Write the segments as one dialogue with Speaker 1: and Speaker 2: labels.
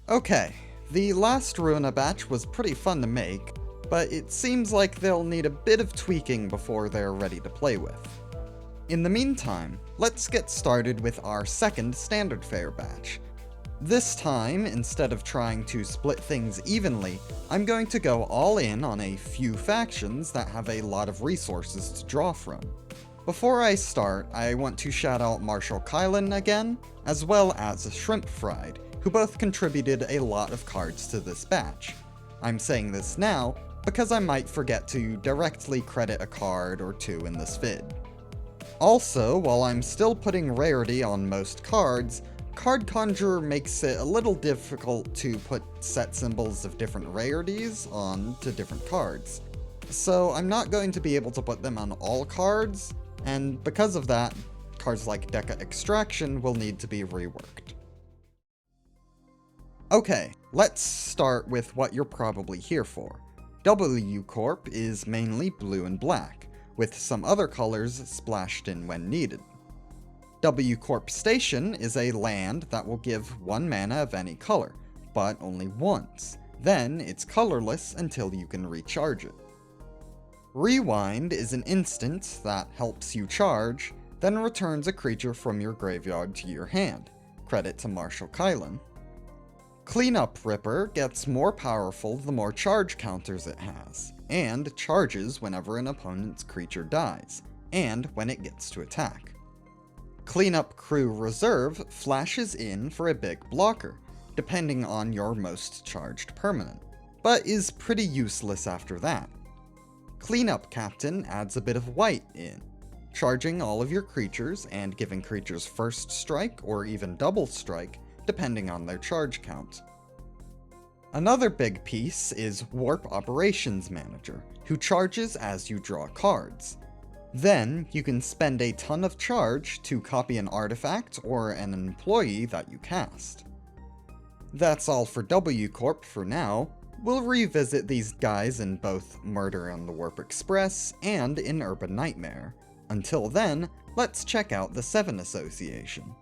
Speaker 1: Okay, the last Ruina batch was pretty fun to make, but it seems like they'll need a bit of tweaking before they're ready to play with. In the meantime, let's get started with our second Standard Fare batch. This time, instead of trying to split things evenly, I'm going to go all in on a few factions that have a lot of resources to draw from. Before I start, I want to shout out Marshall Kylan again, as well as Shrimp Fried, who both contributed a lot of cards to this batch. I'm saying this now because I might forget to directly credit a card or two in this vid. Also, while I'm still putting rarity on most cards, Card Conjurer makes it a little difficult to put set symbols of different rarities onto different cards. So I'm not going to be able to put them on all cards, and because of that, cards like Deca Extraction will need to be reworked. Okay, let's start with what you're probably here for. W Corp is mainly blue and black, with some other colors splashed in when needed. W Corp Station is a land that will give 1 mana of any color, but only once. Then it's colorless until you can recharge it. Rewind is an instant that helps you charge, then returns a creature from your graveyard to your hand. Credit to Marshall Kylan. Cleanup Ripper gets more powerful the more charge counters it has, and charges whenever an opponent's creature dies, and when it gets to attack. Cleanup Crew Reserve flashes in for a big blocker, depending on your most charged permanent, but is pretty useless after that. Cleanup Captain adds a bit of white in, charging all of your creatures and giving creatures first strike or even double strike, depending on their charge count. Another big piece is Warp Operations Manager, who charges as you draw cards. Then, you can spend a ton of charge to copy an artifact or an employee that you cast. That's all for W Corp for now. We'll revisit these guys in both Murder on the Warp Express and in Urban Nightmare. Until then, let's check out the 7 Association.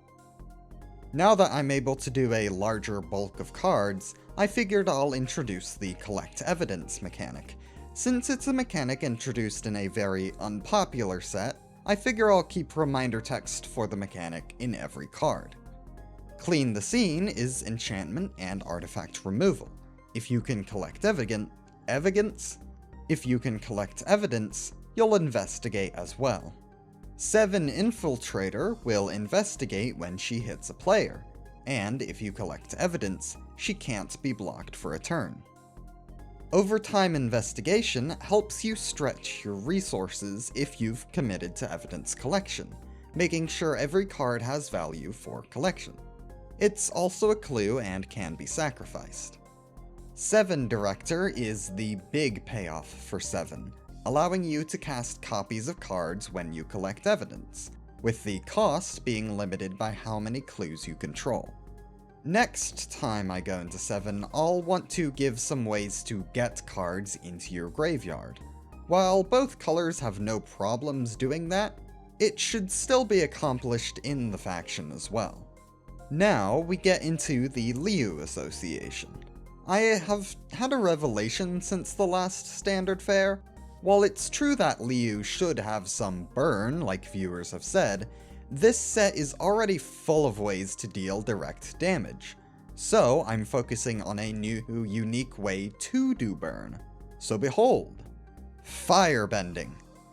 Speaker 1: Now that I'm able to do a larger bulk of cards, I figured I'll introduce the Collect Evidence mechanic. Since it's a mechanic introduced in a very unpopular set, I figure I'll keep reminder text for the mechanic in every card. Clean the Scene is enchantment and artifact removal. If you can collect evidence, you'll investigate as well. 7 Infiltrator will investigate when she hits a player, and if you collect evidence, she can't be blocked for a turn. Overtime Investigation helps you stretch your resources if you've committed to evidence collection, making sure every card has value for collection. It's also a clue and can be sacrificed. 7 Director is the big payoff for 7, allowing you to cast copies of cards when you collect evidence, with the cost being limited by how many clues you control. Next time I go into 7, I'll want to give some ways to get cards into your graveyard. While both colors have no problems doing that, it should still be accomplished in the faction as well. Now we get into the Liu Association. I have had a revelation since the last Standard Fare. While it's true that Liu should have some burn, like viewers have said, this set is already full of ways to deal direct damage, so I'm focusing on a new, unique way to do burn. So behold, Firebending.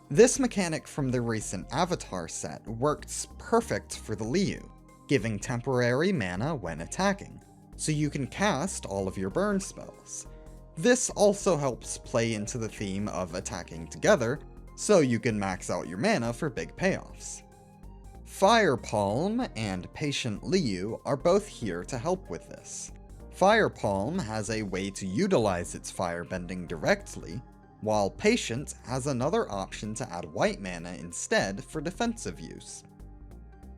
Speaker 1: This mechanic from the recent Avatar set works perfect for the Liu, giving temporary mana when attacking, so you can cast all of your burn spells. This also helps play into the theme of attacking together, so you can max out your mana for big payoffs. Firepalm and Patient Liu are both here to help with this. Firepalm has a way to utilize its firebending directly, while Patient has another option to add white mana instead for defensive use.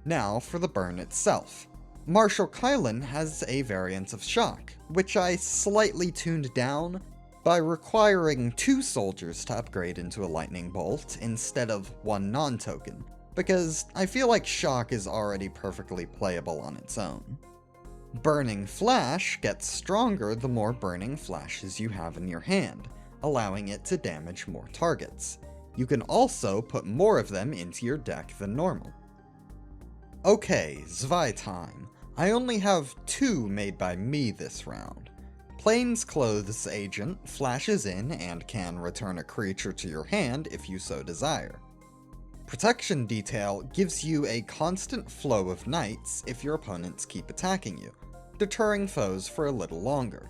Speaker 1: Now for the burn itself. Marshall Kylan has a variant of Shock, which I slightly tuned down by requiring 2 soldiers to upgrade into a lightning bolt instead of 1 non-token, because I feel like Shock is already perfectly playable on its own. Burning Flash gets stronger the more Burning Flashes you have in your hand, allowing it to damage more targets. You can also put more of them into your deck than normal. Okay, Zwei time. I only have 2 made by me this round. Plainclothes Agent flashes in and can return a creature to your hand if you so desire. Protection Detail gives you a constant flow of knights if your opponents keep attacking you, deterring foes for a little longer.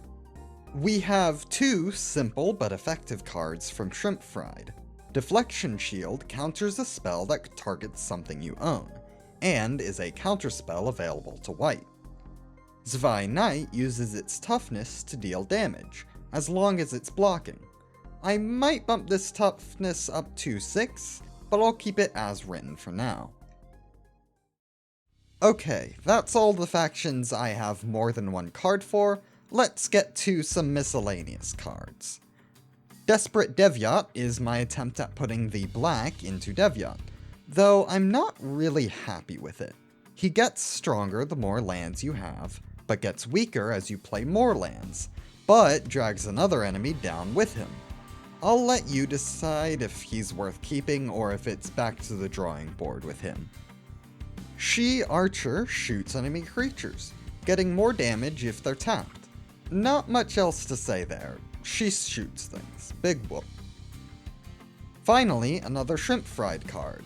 Speaker 1: We have 2 simple but effective cards from Shrimp Fried. Deflection Shield counters a spell that targets something you own, and is a counterspell available to white. Zwei Knight uses its toughness to deal damage, as long as it's blocking. I might bump this toughness up to 6, but I'll keep it as written for now. Okay, that's all the factions I have more than one card for. Let's get to some miscellaneous cards. Desperate Devyat is my attempt at putting the black into Devyat, though I'm not really happy with it. He gets stronger the more lands you have, but gets weaker as you play more lands, but drags another enemy down with him. I'll let you decide if he's worth keeping or if it's back to the drawing board with him. She Archer shoots enemy creatures, getting more damage if they're tapped. Not much else to say there. She shoots things. Big whoop. Finally, another Shrimp Fried card.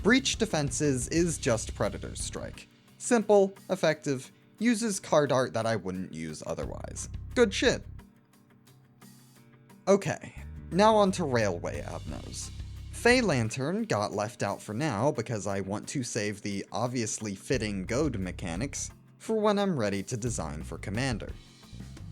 Speaker 1: Breach Defenses is just Predator's Strike. Simple, effective, uses card art that I wouldn't use otherwise. Good shit. Okay, now on to Railway Abnos. Fey Lantern got left out for now because I want to save the obviously fitting goad mechanics for when I'm ready to design for Commander.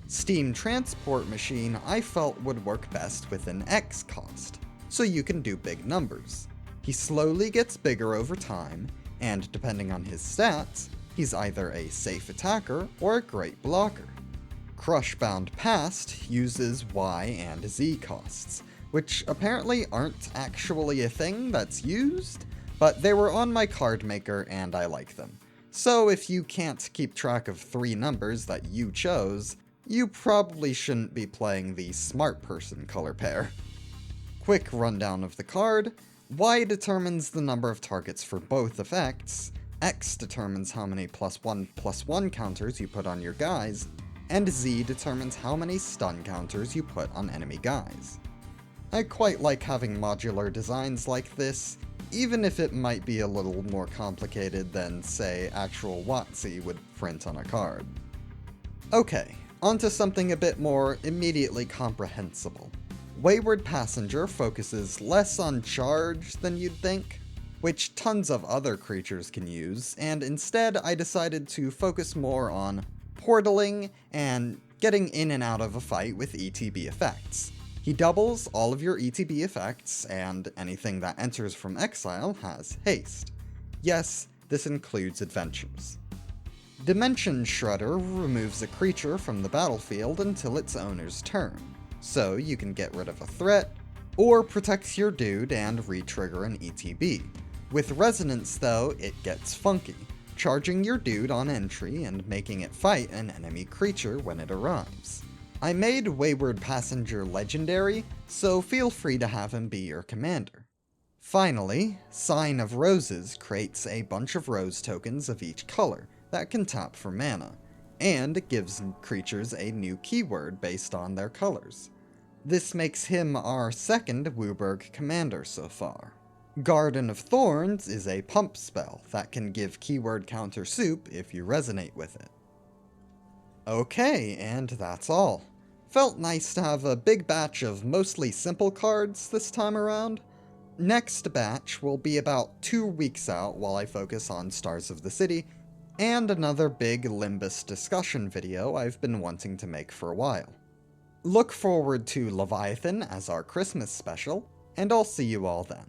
Speaker 1: Steam Transport Machine I felt would work best with an X cost, so you can do big numbers. He slowly gets bigger over time, and depending on his stats, he's either a safe attacker or a great blocker. Crushbound Past uses Y and Z costs, which apparently aren't actually a thing that's used, but they were on my card maker and I like them. So if you can't keep track of 3 numbers that you chose, you probably shouldn't be playing the smart person color pair. Quick rundown of the card. Y determines the number of targets for both effects, X determines how many +1/+1 counters you put on your guys, and Z determines how many stun counters you put on enemy guys. I quite like having modular designs like this, even if it might be a little more complicated than, say, actual WotC would print on a card. Okay, onto something a bit more immediately comprehensible. Wayward Passenger focuses less on charge than you'd think, which tons of other creatures can use, and instead I decided to focus more on portaling and getting in and out of a fight with ETB effects. He doubles all of your ETB effects, and anything that enters from exile has haste. Yes, this includes adventures. Dimension Shredder removes a creature from the battlefield until its owner's turn, so you can get rid of a threat, or protects your dude and re-trigger an ETB. With Resonance though, it gets funky, charging your dude on entry and making it fight an enemy creature when it arrives. I made Wayward Passenger legendary, so feel free to have him be your commander. Finally, Sign of Roses creates a bunch of rose tokens of each color that can tap for mana, and it gives creatures a new keyword based on their colors. This makes him our second Wooburg commander so far. Garden of Thorns is a pump spell that can give keyword counter soup if you resonate with it. Okay, and that's all. Felt nice to have a big batch of mostly simple cards this time around. Next batch will be about 2 weeks out while I focus on Stars of the City, and another big Limbus discussion video I've been wanting to make for a while. Look forward to Leviathan as our Christmas special, and I'll see you all then.